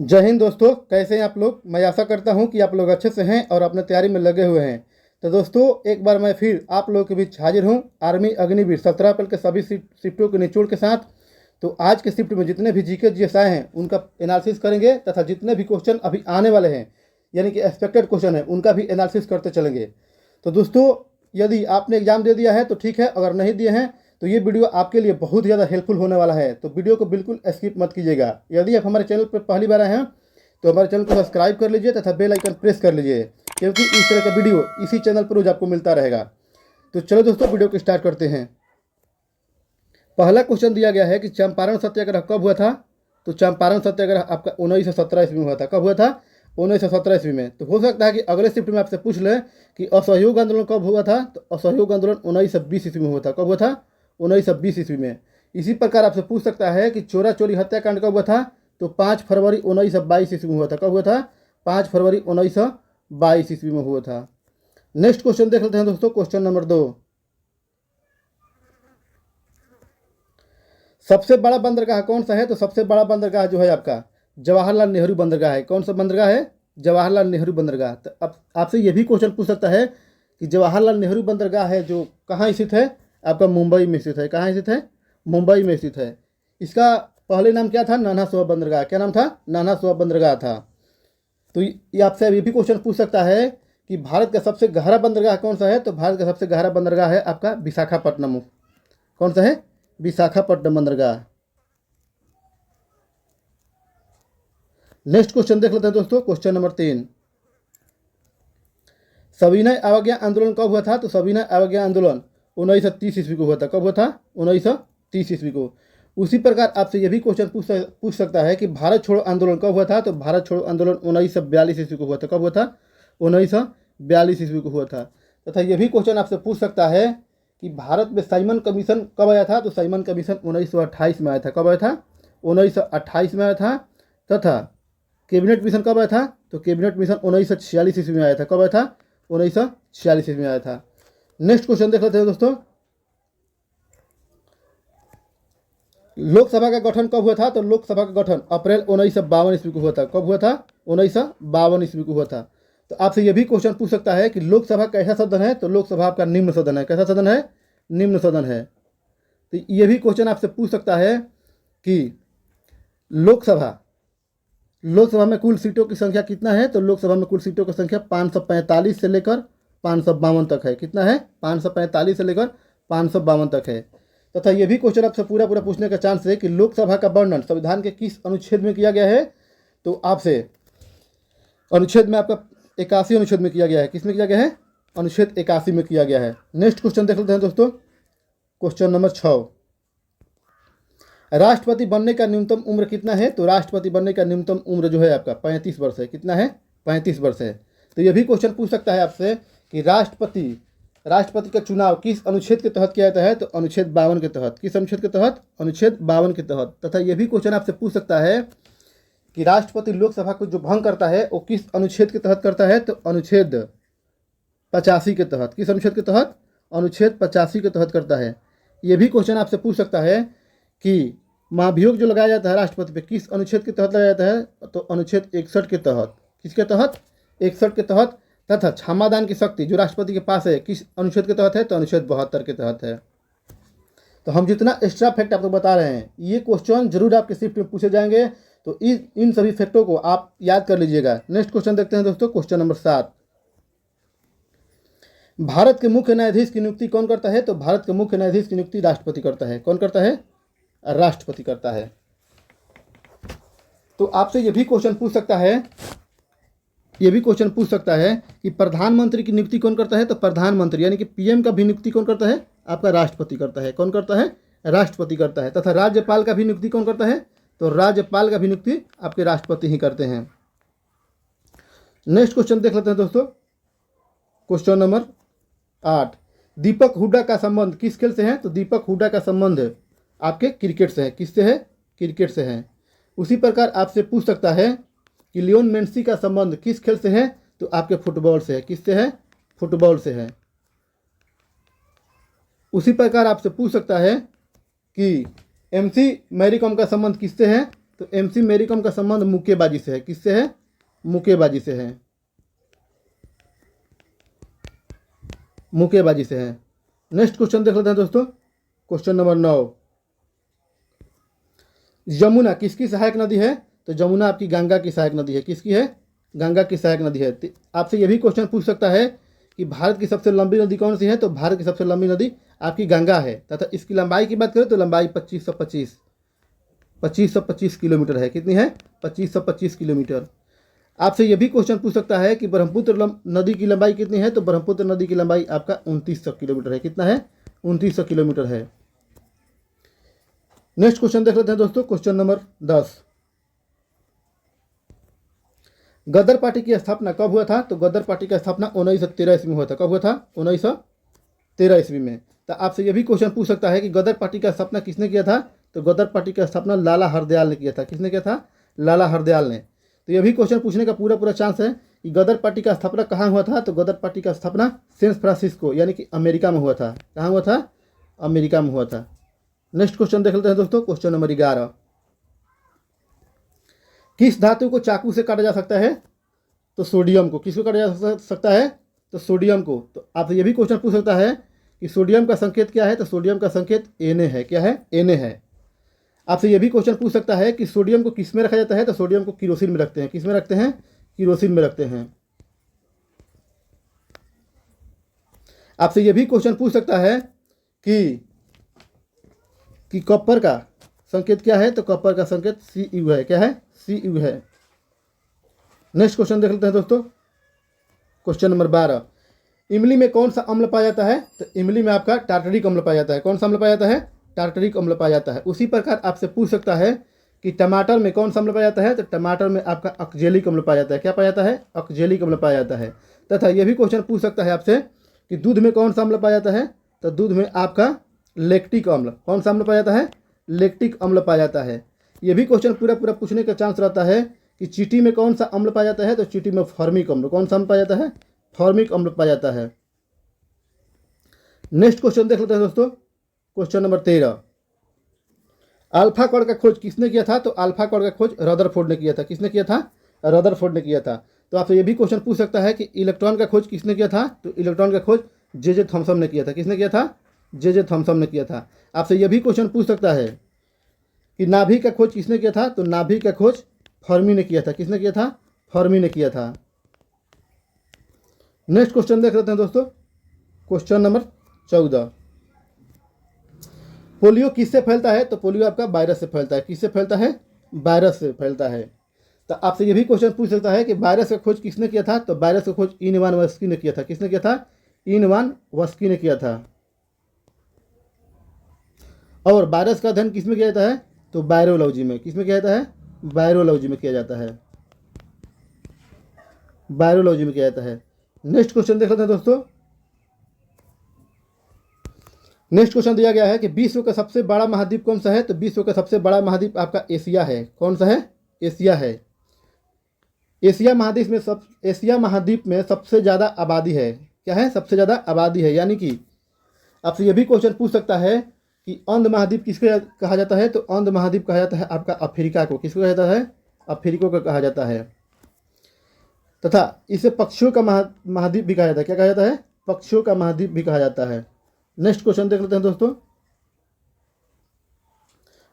जय हिंद दोस्तों, कैसे हैं आप लोग। मैं आशा करता हूं कि आप लोग अच्छे से हैं और अपने तैयारी में लगे हुए हैं। तो दोस्तों, एक बार मैं फिर आप लोगों के बीच हाजिर हूं आर्मी अग्निवीर 17 अप्रैल के सभी शिफ्टों के निचोड़ के साथ। तो आज के शिफ्ट में जितने भी जीके जीएस आए हैं उनका एनालिसिस करेंगे तथा जितने भी क्वेश्चन अभी आने वाले हैं यानी कि एक्सपेक्टेड क्वेश्चन है उनका भी एनालिसिस करते चलेंगे। तो दोस्तों, यदि आपने एग्जाम दे दिया है तो ठीक है, अगर नहीं दिए हैं तो ये वीडियो आपके लिए बहुत ज़्यादा हेल्पफुल होने वाला है। तो वीडियो को बिल्कुल स्किप मत कीजिएगा। यदि आप हमारे चैनल पर पहली बार आए हैं तो हमारे चैनल को सब्सक्राइब कर लीजिए तथा बेल आइकन प्रेस कर लीजिए, क्योंकि इस तरह का वीडियो इसी चैनल पर रोज आपको मिलता रहेगा। तो चलो दोस्तों, वीडियो को स्टार्ट करते हैं। पहला क्वेश्चन दिया गया है कि चंपारण सत्याग्रह कब हुआ था। तो चंपारण सत्याग्रह आपका 1917 ईस्वी में हुआ था। कब हुआ था? 1917 ईस्वी में। तो हो सकता है कि अगले शिफ्ट में आपसे पूछ ले कि असहयोग आंदोलन कब हुआ था। तो असहयोग आंदोलन 1920 ईस्वी में हुआ था। कब हुआ था? 1920 ईस्वी में। इसी प्रकार आपसे पूछ सकता है कि चोरा चोरी हत्याकांड कब हुआ था। तो 5 फरवरी 1922 ईस्वी में हुआ था। कब हुआ था? 5 फरवरी 1922 ईस्वी में हुआ था। नेक्स्ट क्वेश्चन देख लेते हैं दोस्तों, क्वेश्चन नंबर 2। सबसे बड़ा बंदरगाह कौन सा है। तो सबसे बड़ा बंदरगाह जो है आपका जवाहरलाल नेहरू बंदरगाह है। कौन सा बंदरगाह है? जवाहरलाल नेहरू बंदरगाह। तो अब आपसे ये भी क्वेश्चन पूछ सकता है कि जवाहरलाल नेहरू बंदरगाह है जो कहाँ स्थित है। आपका मुंबई में स्थित है। कहाँ स्थित है? मुंबई में स्थित है। इसका पहले नाम क्या था? नाना साहेब बंदरगाह। क्या नाम था? नाना साहेब बंदरगाह था। तो ये आपसे अभी भी क्वेश्चन पूछ सकता है कि भारत का सबसे गहरा बंदरगाह कौन सा है। तो भारत का सबसे गहरा बंदरगाह है आपका विशाखापट्टनम। कौन सा है? विशाखापट्टनम बंदरगाह। नेक्स्ट क्वेश्चन देख लेते हैं दोस्तों, क्वेश्चन नंबर 3। सविनय अवज्ञा आंदोलन कब हुआ था। तो सविनय अवज्ञा आंदोलन 1930 ईस्वी को हुआ था। कब हुआ था? 1930 ईस्वी को। उसी प्रकार आपसे यह भी क्वेश्चन पूछ सकता है कि भारत छोड़ो आंदोलन कब हुआ था। तो भारत छोड़ो आंदोलन 1942 ईस्वी को हुआ था। कब हुआ था? 1942 ईस्वी को हुआ था। तथा यह भी क्वेश्चन आपसे पूछ सकता है कि भारत में साइमन कमीशन कब आया था। तो साइमन कमीशन 1928 में आया था। कब आया था? 1928 में आया था। तथा कैबिनेट मिशन कब आया था। तो कैबिनेट मिशन 1946 ईस्वी में आया था। कब आया था? 1946 ईस्वी में आया था। नेक्स्ट क्वेश्चन देख लेते हैं दोस्तों, लोकसभा का गठन कब हुआ था। तो लोकसभा का गठन अप्रैल 1952 ईस्वी को हुआ था। कब हुआ था? 1952 ईस्वी को हुआ था। तो आपसे यह भी क्वेश्चन पूछ सकता है कि लोकसभा कैसा सदन है। तो लोकसभा आपका निम्न सदन है। कैसा सदन है? निम्न सदन है। तो यह भी क्वेश्चन आपसे पूछ सकता है कि लोकसभा में कुल सीटों की संख्या कितना है। तो लोकसभा में कुल सीटों की संख्या 545 से लेकर 552 तक है। कितना है? 545 से लेकर 552 तक है। तथा यह भी क्वेश्चन आपसे पूरा पूछने का चांस है कि लोकसभा का वर्णन संविधान के किस अनुच्छेद में किया गया है। तो आपसे अनुच्छेद में आपका 81 अनुच्छेद में किया गया है। किस में किया गया है? अनुच्छेद 81 में किया गया है। नेक्स्ट क्वेश्चन देख लेते हैं दोस्तों, क्वेश्चन नंबर 6। राष्ट्रपति बनने का न्यूनतम उम्र कितना है। तो राष्ट्रपति बनने का न्यूनतम उम्र जो है आपका 35 वर्ष है। कितना है? 35 वर्ष है। तो यह भी क्वेश्चन पूछ सकता है आपसे कि राष्ट्रपति का चुनाव किस अनुच्छेद के तहत किया जाता है। तो अनुच्छेद 52 के तहत। किस अनुच्छेद के तहत? अनुच्छेद 52 के तहत। तथा यह भी क्वेश्चन आपसे पूछ सकता है कि राष्ट्रपति लोकसभा को जो भंग करता है वो किस अनुच्छेद के तहत करता है। तो अनुच्छेद 85 के तहत। किस अनुच्छेद के तहत? अनुच्छेद 85 के तहत करता है। यह भी क्वेश्चन आपसे पूछ सकता है कि महाभियोग जो लगाया जाता है राष्ट्रपति पे किस अनुच्छेद के तहत लगाया जाता है। तो अनुच्छेद 61 के तहत। किसके तहत? 61 के तहत। तथा क्षमादान की शक्ति जो राष्ट्रपति के पास है किस अनुच्छेद के तहत है। तो अनुच्छेद 72 के तहत है। तो हम जितना एक्स्ट्रा फैक्ट आपको बता रहे हैं ये क्वेश्चन जरूर आपके शिफ्ट में पूछे जाएंगे। तो इन सभी फैक्टों को आप याद कर लीजिएगा। नेक्स्ट क्वेश्चन देखते हैं दोस्तों, क्वेश्चन नंबर 7। भारत के मुख्य न्यायाधीश की नियुक्ति कौन करता है। तो भारत के मुख्य न्यायाधीश की नियुक्ति राष्ट्रपति करता है। कौन करता है? राष्ट्रपति करता है। तो आपसे यह भी क्वेश्चन पूछ सकता है कि प्रधानमंत्री की नियुक्ति कौन करता है। तो प्रधानमंत्री यानी कि पीएम का भी नियुक्ति कौन करता है? आपका राष्ट्रपति करता है। कौन करता है? राष्ट्रपति करता है। तथा राज्यपाल का भी नियुक्ति कौन करता है। तो राज्यपाल का भी नियुक्ति आपके राष्ट्रपति ही करते हैं। नेक्स्ट क्वेश्चन देख लेते हैं दोस्तों, क्वेश्चन नंबर 8। दीपक हुड्डा का संबंध किस खेल से है। तो दीपक हुड्डा का संबंध आपके क्रिकेट से है। किससे है? क्रिकेट से है। उसी प्रकार आपसे पूछ सकता है कि लियोन मेसी का संबंध किस खेल से है। तो आपके फुटबॉल से है। किससे है? फुटबॉल से है। उसी प्रकार आपसे पूछ सकता है कि एमसी मैरी कॉम का संबंध किससे है। तो MC मैरी कॉम का संबंध मुक्केबाजी से है। किससे है? मुक्केबाजी से है, मुक्केबाजी से है। नेक्स्ट क्वेश्चन देख लेते हैं दोस्तों, क्वेश्चन नंबर 9। यमुना किसकी सहायक नदी है? तो यमुना आपकी गंगा की सहायक नदी है। किसकी है? गंगा की सहायक नदी है। आपसे यह भी क्वेश्चन पूछ सकता है कि भारत की सबसे लंबी नदी कौन सी है? तो भारत की सबसे लंबी नदी आपकी गंगा है तथा इसकी लंबाई की बात करें तो लंबाई 2525 किलोमीटर है। कितनी है? 2525 किलोमीटर। आपसे यह भी क्वेश्चन पूछ सकता है कि ब्रह्मपुत्र नदी की लंबाई कितनी है? तो ब्रह्मपुत्र नदी की लंबाई आपका 2900 किलोमीटर है। कितना है? 2900 किलोमीटर है। नेक्स्ट क्वेश्चन देख लेते हैं दोस्तों, क्वेश्चन नंबर 10। गदर पार्टी की स्थापना कब हुआ था? तो गदर पार्टी का स्थापना 1913 ईस्वी में हुआ था। कब हुआ था? 1913 ईस्वी में। तो आपसे यह भी क्वेश्चन पूछ सकता है कि गदर पार्टी का स्थापना किसने किया था? तो गदर पार्टी का स्थापना लाला हरदयाल ने किया था। किसने किया था? लाला हरदयाल ने। तो यह भी क्वेश्चन पूछने का पूरा चांस है कि गदर पार्टी का स्थापना कहाँ हुआ था? तो गदर पार्टी का स्थापना सैन फ्रांसिस्को यानी कि अमेरिका में हुआ था। कहाँ हुआ था? अमेरिका में हुआ था। नेक्स्ट क्वेश्चन देख लेते हैं दोस्तों, क्वेश्चन नंबर 11। किस धातु को चाकू से काटा जा सकता है? तो सोडियम को। किसको काटा जा सकता है? तो सोडियम को। तो आपसे यह भी क्वेश्चन पूछ सकता है कि सोडियम का संकेत क्या है? तो सोडियम का संकेत Na है। क्या है? Na है। आपसे यह भी क्वेश्चन पूछ सकता है कि सोडियम को किस में रखा जाता है? तो सोडियम को किरोसिन में रखते हैं। किस में रखते हैं? किरोसिन में रखते हैं। आपसे यह भी क्वेश्चन पूछ सकता है कि कॉपर का संकेत क्या है? तो कॉपर का संकेत Cu है। क्या है? Cu है। नेक्स्ट क्वेश्चन देख लेते हैं दोस्तों, क्वेश्चन नंबर 12। इमली में कौन सा अम्ल पाया जाता है? तो इमली में आपका टार्टरिक अम्ल पाया जाता है। कौन सा अम्ल पाया जाता है? टार्टरिक अम्ल पाया जाता है। उसी प्रकार आपसे पूछ सकता है कि टमाटर में कौन सा अम्ल पाया जाता है? तो टमाटर में आपका ऑक्जेलिक अम्ल पाया जाता है। क्या पाया जाता है? ऑक्जेलिक अम्ल पाया जाता है। तथा यह भी क्वेश्चन पूछ सकता है आपसे कि दूध में कौन सा अम्ल पाया जाता है? तो दूध में आपका लैक्टिक अम्ल। कौन सा अम्ल पाया जाता है? लैक्टिक अम्ल पाया जाता है। यह भी क्वेश्चन पूरा पूछने का चांस रहता है कि चींटी में कौन सा अम्ल पाया जाता है? तो चींटी में फॉर्मिक अम्ल। कौन सा अम्ल पाया जाता है? फॉर्मिक अम्ल पाया जाता है। नेक्स्ट क्वेश्चन देख लेते हैं दोस्तों, क्वेश्चन नंबर 13। अल्फा कण का खोज किसने किया था? तो अल्फा कण का खोज रदरफोर्ड ने किया था। किसने किया था? रदरफोर्ड ने किया था। तो आपसे यह भी क्वेश्चन पूछ सकता है कि इलेक्ट्रॉन का खोज किसने किया था? तो इलेक्ट्रॉन का खोज जे थॉमसन ने किया था। किसने किया था? जे थॉमसन ने किया था। आपसे यह भी क्वेश्चन पूछ सकता है कि नाभिक का खोज किसने किया था? तो नाभिक का खोज फर्मी ने किया था। किसने किया था? फर्मी ने किया था। नेक्स्ट क्वेश्चन देख लेते हैं दोस्तों, क्वेश्चन नंबर 14। पोलियो किससे फैलता है? तो पोलियो आपका वायरस से फैलता है। किससे फैलता है? वायरस से फैलता है। तो आपसे यह भी क्वेश्चन पूछ सकता है कि वायरस का खोज किसने किया था? तो वायरस का खोज इनवान वस्की ने किया था। किसने किया था? इनवान वस्की ने किया था। और वायरस का अध्ययन किसमें किया जाता है? तो वायरोलॉजी में। किसमें किया जाता है? वायरोलॉजी में किया जाता है। वायरोलॉजी में किया जाता है। नेक्स्ट क्वेश्चन देख लेते हैं दोस्तों, नेक्स्ट क्वेश्चन दिया गया है कि विश्व का सबसे बड़ा महाद्वीप कौन सा है? तो विश्व का सबसे बड़ा महाद्वीप आपका एशिया है। कौन सा है? एशिया है। एशिया महाद्वीप में सबसे ज़्यादा आबादी है। क्या है? सबसे ज़्यादा आबादी है। यानी कि आपसे यह भी क्वेश्चन पूछ सकता है कि अंध महाद्वीप किसको कहा जाता है? तो अंध महाद्वीप कहा जाता है आपका अफ्रीका को। किसको कहा जाता है? अफ्रीका को कहा जाता है। तथा इसे पक्षियों का महाद्वीप भी कहा जाता है। क्या कहा जाता है? पक्षियों का महाद्वीप भी कहा जाता है। नेक्स्ट क्वेश्चन देख लेते हैं दोस्तों,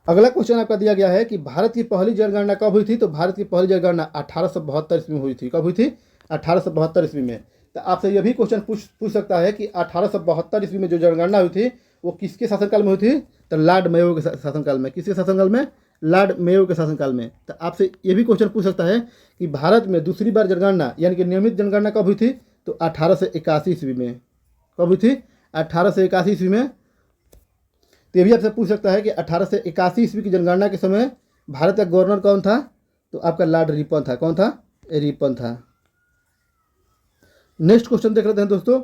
अगला क्वेश्चन आपका दिया गया है कि भारत की पहली जनगणना कब हुई थी? तो भारत की पहली जनगणना 1872 ईस्वी में हुई थी। कब हुई थी? 1872 ईस्वी में। तो आपसे यह भी क्वेश्चन पूछ सकता है कि 1872 ईस्वी में जो जनगणना हुई थी वो किसके शासनकाल में हुई थी? तो लॉर्ड मेयो के शासनकाल में। किसके शासनकाल में? लॉर्ड मेयो के शासनकाल में। तो आपसे ये भी क्वेश्चन पूछ सकता है कि भारत में दूसरी बार जनगणना यानी कि नियमित जनगणना कब हुई थी? तो 1881 ईस्वी में। कब हुई थी? 1881 ईस्वी में। तो ये भी आपसे पूछ सकता है कि 1881 ईस्वी की जनगणना के समय भारत का गवर्नर कौन था? तो आपका लॉर्ड रिपन था। कौन था? रिपन था। नेक्स्ट क्वेश्चन देख लेते हैं दोस्तों,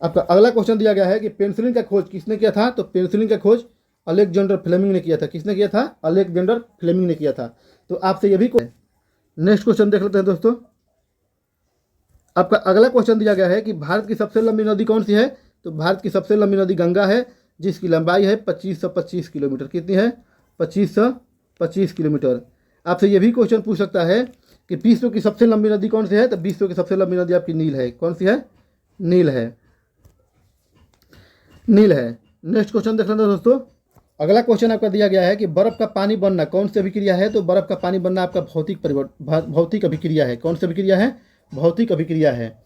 आपका अगला क्वेश्चन दिया गया है कि पेनिसिलिन का खोज किसने किया था? तो पेनिसिलिन का खोज अलेक्जेंडर फ्लेमिंग ने किया था। किसने किया था? अलेक्जेंडर फ्लेमिंग ने किया था। तो आपसे ये भी नेक्स्ट क्वेश्चन देख लेते हैं दोस्तों, आपका अगला क्वेश्चन दिया गया है कि भारत की सबसे लंबी नदी कौन सी है? तो भारत की सबसे लंबी नदी गंगा है, जिसकी लंबाई है 2525 किलोमीटर। कितनी है? 2525 25 किलोमीटर। आपसे ये भी क्वेश्चन पूछ सकता है कि विश्व की सबसे लंबी नदी कौन सी है, तो विश्व की सबसे लंबी नदी आपकी नील है। कौन सी है? नील है, नील है। नेक्स्ट क्वेश्चन देख लेते हैं दोस्तों। अगला क्वेश्चन आपका दिया गया है कि बर्फ का पानी बनना कौन सी अभिक्रिया है, तो बर्फ का पानी बनना आपका भौतिक अभिक्रिया है। कौन सी अभिक्रिया है? भौतिक अभिक्रिया है।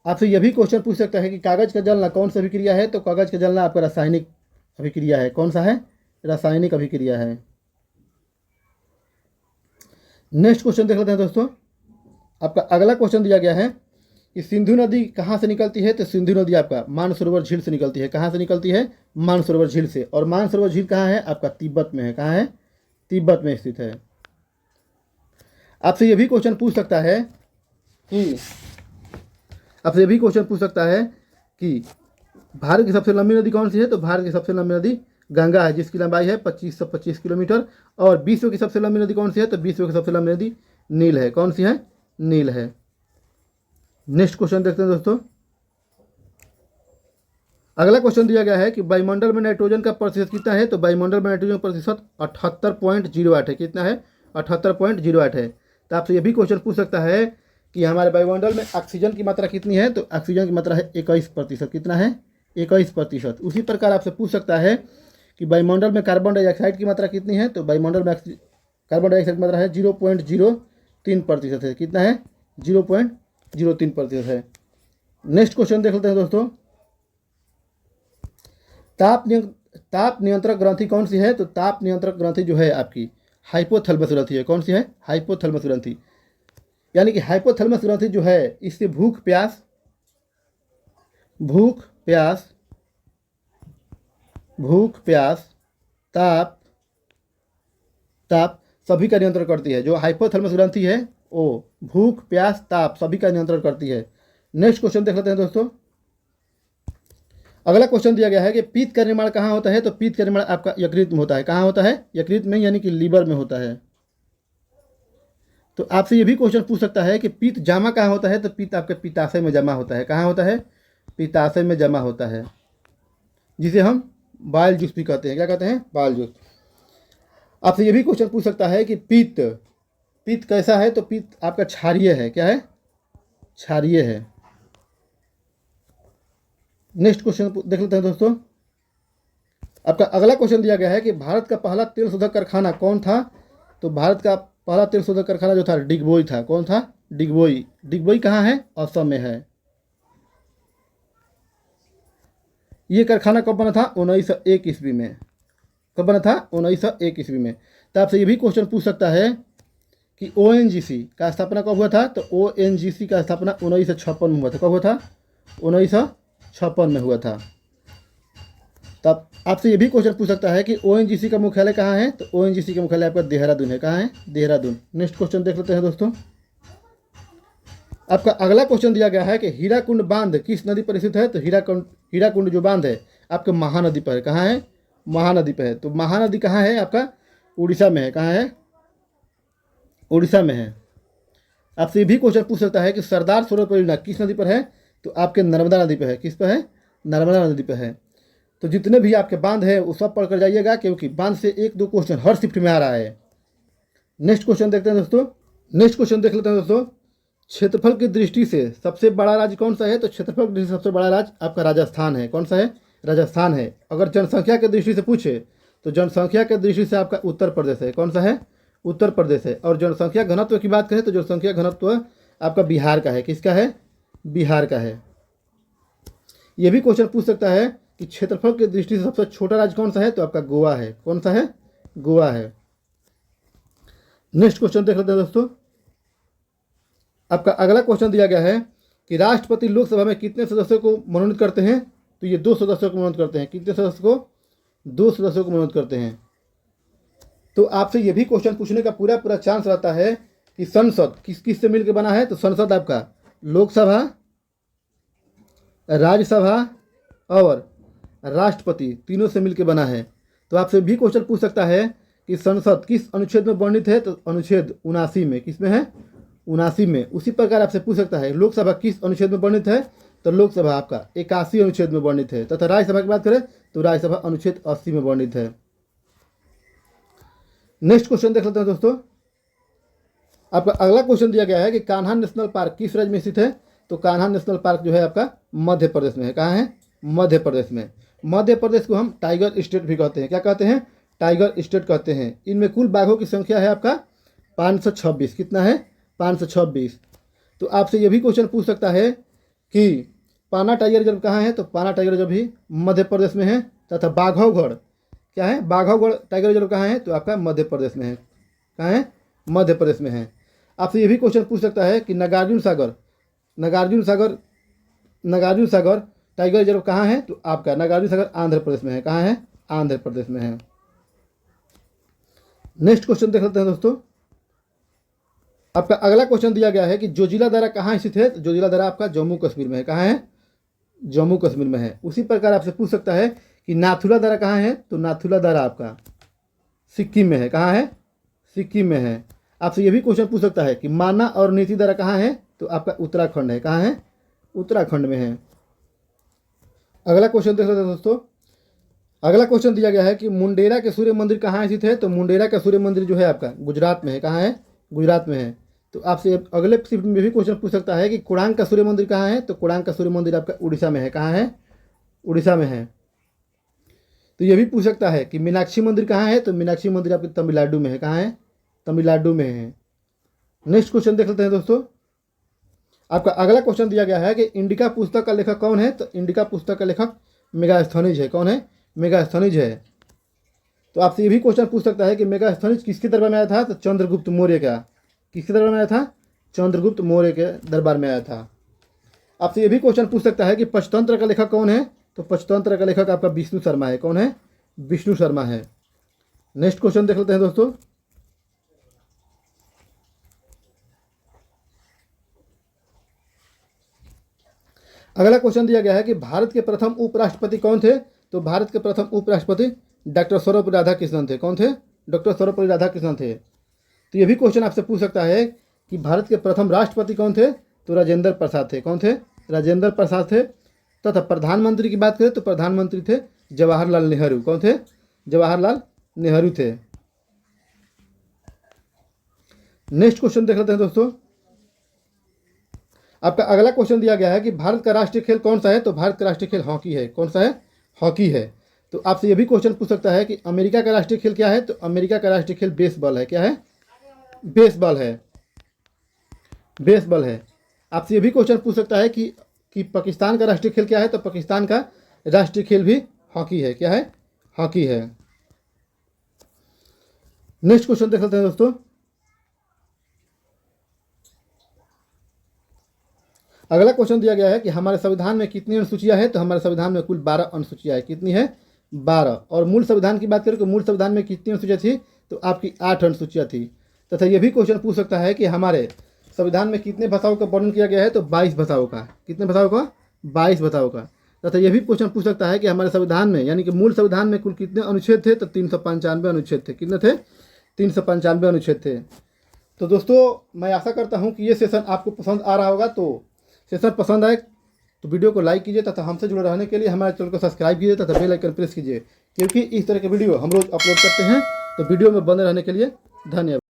आपसे यह भी क्वेश्चन पूछ सकता है कि कागज का जलना कौन सी अभिक्रिया है, तो कागज का जलना आपका रासायनिक अभिक्रिया है। कौन सा है? रासायनिक अभिक्रिया है। नेक्स्ट क्वेश्चन देख लेते हैं दोस्तों। आपका अगला क्वेश्चन दिया गया है कि सिंधु नदी कहाँ से निकलती है, तो सिंधु नदी आपका मानसरोवर झील से निकलती है। कहाँ से निकलती है? मानसरोवर झील से। और मानसरोवर झील कहाँ है? आपका तिब्बत में है। कहाँ है? तिब्बत में स्थित है। आपसे ये भी क्वेश्चन पूछ सकता है कि भारत की सबसे लंबी नदी कौन सी है, तो भारत की सबसे लंबी नदी गंगा है, जिसकी लंबाई है 2525 किलोमीटर। और विश्व की सबसे लंबी नदी कौन सी है, तो विश्व की सबसे लंबी नदी नील है। कौन सी है? नील है। नेक्स्ट क्वेश्चन देखते हैं दोस्तों। अगला क्वेश्चन दिया गया है कि वायुमंडल में नाइट्रोजन का प्रतिशत कितना है, तो वायुमंडल में नाइट्रोजन का प्रतिशत 78.08 है। कितना है? 78.08 है। तो आपसे ये भी क्वेश्चन पूछ सकता है कि हमारे वायुमंडल में ऑक्सीजन की मात्रा कितनी है, तो ऑक्सीजन की मात्रा है 21%। कितना है? 21%। उसी प्रकार आपसे पूछ सकता है कि वायुमंडल में कार्बन डाइऑक्साइड की मात्रा कितनी है, तो वायुमंडल में कार्बन डाइऑक्साइड की मात्रा है 0.03% है। कितना है? 0.03% है। नेक्स्ट क्वेश्चन देख लेते हैं दोस्तों। ताप नियंत्रक ग्रंथि कौन सी है, तो ताप नियंत्रक ग्रंथि जो है आपकी हाइपोथैलेमस ग्रंथि है। कौन सी है? हाइपोथैलेमस ग्रंथि। यानी कि हाइपोथैलेमस ग्रंथि जो है इससे भूख प्यास ताप सभी का नियंत्रण करती है। जो हाइपोथैलेमस ग्रंथि है वो भूख, प्यास, ताप सभी का नियंत्रण करती है। नेक्स्ट क्वेश्चन देख लेते हैं दोस्तों। अगला क्वेश्चन दिया गया है कि पित्त का निर्माण कहाँ होता है, तो पित्त का निर्माण आपका यकृत में होता है। कहाँ होता है? यकृत में, यानी कि लीवर में होता है। तो आपसे ये भी क्वेश्चन पूछ सकता है कि पित्त जमा कहाँ होता है, तो पित्त आपके पित्ताशय में जमा होता है। कहाँ होता है? पित्ताशय में जमा होता है, जिसे हम बाइल जूस भी कहते हैं। क्या कहते हैं? Bile juice. आपसे ये भी क्वेश्चन पूछ सकता है कि पित्त कैसा है, तो पित्त आपका क्षारीय है। क्या है? क्षारीय है। नेक्स्ट क्वेश्चन देख लेते हैं दोस्तों। आपका अगला क्वेश्चन दिया गया है कि भारत का पहला तेल शोधक कारखाना कौन था, तो भारत का पहला तेल शोधक कारखाना जो था डिगबोई था। कौन था? डिगबोई। डिगबोई कहाँ है? असम में है। ये कारखाना कब बना था? 1901 ईस्वी में। कब बना था? 1901 ईस्वी में। तो आपसे ये भी क्वेश्चन पूछ सकता है कि ONGC का स्थापना कब हुआ था, तो ONGC का स्थापना 1956 में हुआ था। कब हुआ था? 1956 में हुआ था। तब आपसे ये भी क्वेश्चन पूछ सकता है कि ONGC का मुख्यालय कहाँ है, तो ONGC का मुख्यालय आपका देहरादून है। कहाँ है? देहरादून। नेक्स्ट क्वेश्चन देख लेते हैं दोस्तों। आपका अगला क्वेश्चन दिया गया है कि हीराकुंड बांध किस नदी पर स्थित है, तो हीराकुंड जो बांध है आपके महानदी पर है। कहाँ है? महानदी पर है। तो महानदी कहाँ है? आपका उड़ीसा में है। कहाँ है? उड़ीसा में है। आपसे ये भी क्वेश्चन पूछ सकता है कि सरदार सरोवर परियोजना किस नदी पर है, तो आपके नर्मदा नदी पर है। किस पर है? नर्मदा नदी पर है। तो जितने भी आपके बांध है वो सब पढ़ कर जाइएगा, क्योंकि बांध से 1-2 क्वेश्चन हर शिफ्ट में आ रहा है। नेक्स्ट क्वेश्चन देखते हैं दोस्तों। नेक्स्ट क्वेश्चन देख लेते हैं दोस्तों। क्षेत्रफल की दृष्टि से सबसे बड़ा राज्य कौन सा है, तो क्षेत्रफल की दृष्टि से सबसे बड़ा राज्य आपका राजस्थान है। कौन सा है? राजस्थान है। अगर जनसंख्या की दृष्टि से पूछे तो जनसंख्या की दृष्टि से आपका उत्तर प्रदेश है। कौन सा है? उत्तर प्रदेश है। और जनसंख्या घनत्व की बात करें तो जनसंख्या घनत्व आपका बिहार का है। किसका है? बिहार का है। ये भी क्वेश्चन पूछ सकता है कि क्षेत्रफल की दृष्टि से सबसे छोटा राज्य कौन सा है, तो आपका गोवा है। कौन सा है? गोवा है। नेक्स्ट क्वेश्चन देख लेते हैं दोस्तों। आपका अगला क्वेश्चन दिया गया है कि राष्ट्रपति लोकसभा में कितने सदस्यों को मनोनीत करते हैं, तो ये 2 सदस्यों को मनोनीत करते हैं। कितने सदस्य को? 2 सदस्यों को मनोनीत करते हैं। तो आपसे ये भी क्वेश्चन पूछने का पूरा चांस रहता है कि संसद किस से मिलकर बना है, तो संसद आपका लोकसभा, राज्यसभा और राष्ट्रपति तीनों से मिलकर बना है। तो आपसे भी क्वेश्चन पूछ सकता है कि संसद किस अनुच्छेद में वर्णित है, तो अनुच्छेद 79 में। किस में है? 79 में। उसी प्रकार आपसे पूछ सकता है लोकसभा किस अनुच्छेद में वर्णित है, तो लोकसभा आपका 81 अनुच्छेद में वर्णित है। तथा राज्यसभा की बात करें तो राज्यसभा अनुच्छेद 80 में वर्णित है। नेक्स्ट क्वेश्चन देख लेते हैं दोस्तों। आपका अगला क्वेश्चन दिया गया है कि कान्हा नेशनल पार्क किस राज्य में स्थित है। तो कान्हा नेशनल पार्क जो है आपका मध्य प्रदेश में है। कहाँ है? मध्य प्रदेश में। मध्य प्रदेश को हम टाइगर स्टेट भी कहते हैं। क्या कहते हैं? टाइगर स्टेट कहते हैं। इनमें कुल बाघों की संख्या है आपका 526। कितना है? 526। तो आपसे ये भी क्वेश्चन पूछ सकता है कि पाना टाइगर रिजर्व कहाँ है। तो पाना टाइगर रिजर्व भी मध्य प्रदेश में है। तथा बाघौगढ़ क्या है? बाघौगढ़ टाइगर रिजर्व कहाँ है? तो आपका मध्य प्रदेश में है। कहाँ है? मध्य प्रदेश में है। आपसे ये भी क्वेश्चन पूछ सकता है कि नागार्जुन सागर टाइगर रिजर्व कहाँ है। तो आपका नागार्जुन सागर आंध्र प्रदेश में है। कहाँ है? आंध्र प्रदेश में है। नेक्स्ट क्वेश्चन देख लेते हैं दोस्तों। आपका अगला क्वेश्चन दिया गया है कि जोजिला दर्रा कहाँ स्थित है। तो जोजिला दर्रा आपका जम्मू कश्मीर में है। कहाँ है? जम्मू कश्मीर में है। उसी प्रकार आपसे पूछ सकता है कि नाथुला दर्रा कहाँ है। तो नाथुला दर्रा आपका सिक्किम में है। कहाँ है? सिक्किम में है। आपसे ये भी क्वेश्चन पूछ सकता है कि माना और नीति दर्रा कहाँ है। तो आपका उत्तराखंड है। कहाँ है? उत्तराखंड में है। अगला क्वेश्चन देख लेते हैं दोस्तों। अगला क्वेश्चन दिया गया है कि मुंडेरा के सूर्य मंदिर कहाँ स्थित है। तो मुंडेरा का सूर्य मंदिर जो है आपका गुजरात में है। कहाँ है? गुजरात में है। तो आपसे अगले शिफ्ट में भी क्वेश्चन पूछ सकता है कि कोणार्क का सूर्य मंदिर कहाँ है। तो कोणार्क का सूर्य मंदिर आपका उड़ीसा में है। कहाँ है? उड़ीसा में है। तो ये भी पूछ सकता है कि मीनाक्षी मंदिर कहाँ है। तो मीनाक्षी मंदिर आपके तमिलनाडु में है। कहाँ है? तमिलनाडु में है। नेक्स्ट क्वेश्चन देख लेते हैं दोस्तों। आपका अगला क्वेश्चन दिया गया है कि इंडिका पुस्तक का लेखक कौन है। तो इंडिका पुस्तक का लेखक मेगास्थनीज है। कौन है? मेगास्थनीज है। तो आपसे ये भी क्वेश्चन पूछ सकता है कि मेगास्थनीज किसके दरबार में आया था। तो चंद्रगुप्त मौर्य का किसके दरबार में आया था। चंद्रगुप्त मौर्य के दरबार में आया था। आपसे ये भी क्वेश्चन पूछ सकता है कि पंचतंत्र का लेखक कौन है। तो पंचतंत्र का लेखक आपका विष्णु शर्मा है। कौन है? विष्णु शर्मा है। नेक्स्ट क्वेश्चन देख लेते हैं दोस्तों। अगला क्वेश्चन दिया गया है कि भारत के प्रथम उपराष्ट्रपति कौन थे। तो भारत के प्रथम उपराष्ट्रपति डॉक्टर सर्वपल्ली राधाकृष्णन थे। कौन थे? डॉक्टर सर्वपल्ली राधाकृष्णन थे। तो ये भी क्वेश्चन आपसे पूछ सकता है कि भारत के प्रथम राष्ट्रपति कौन थे। तो राजेंद्र प्रसाद थे। कौन थे? राजेंद्र प्रसाद थे। तथा प्रधानमंत्री की बात करें तो प्रधानमंत्री थे जवाहरलाल नेहरू। कौन थे? जवाहरलाल नेहरू थे। नेक्स्ट क्वेश्चन देख लेते हैं दोस्तों। आपका अगला क्वेश्चन दिया गया है कि भारत का राष्ट्रीय खेल कौन सा है। तो भारत का राष्ट्रीय खेल हॉकी है। कौन सा है? हॉकी है। तो आपसे ये भी क्वेश्चन पूछ सकता है कि अमेरिका का राष्ट्रीय खेल क्या है। तो अमेरिका का राष्ट्रीय खेल बेसबॉल है। क्या है? बेसबॉल है। बेसबॉल है। आपसे ये भी क्वेश्चन पूछ सकता है कि पाकिस्तान का राष्ट्रीय खेल क्या है। तो पाकिस्तान का राष्ट्रीय खेल भी हॉकी है। क्या है? हॉकी है। नेक्स्ट क्वेश्चन देख लेते हैं दोस्तों। अगला क्वेश्चन दिया गया है कि हमारे संविधान में कितनी अनुसूचियां हैं। तो हमारे संविधान में कुल 12 अनुसूचियां हैं। कितनी है? 12। और मूल संविधान की बात करें तो मूल संविधान में कितनी अनुसूचियां थी। तो आपकी 8 अनुसूचियां थी। तथा यह भी क्वेश्चन पूछ सकता है कि हमारे संविधान में कितने भाषाओं का वर्णन किया गया है। तो 22 भाषाओं का। कितने भाषाओं का? 22 भाषाओं का। तथा यह भी क्वेश्चन पूछ सकता है कि हमारे संविधान में यानी कि मूल संविधान में कुल कितने अनुच्छेद थे। तो 395 अनुच्छेद थे। कितने थे? 395 अनुच्छेद थे। तो दोस्तों मैं आशा करता हूँ कि ये सेशन आपको पसंद आ रहा होगा। तो सेशन पसंद आए तो वीडियो को लाइक कीजिए तथा हमसे जुड़े रहने के लिए हमारे चैनल को सब्सक्राइब कीजिए तथा बेल आइकन प्रेस कीजिए, क्योंकि इस तरह के वीडियो हम रोज अपलोड करते हैं। तो वीडियो में बने रहने के लिए धन्यवाद।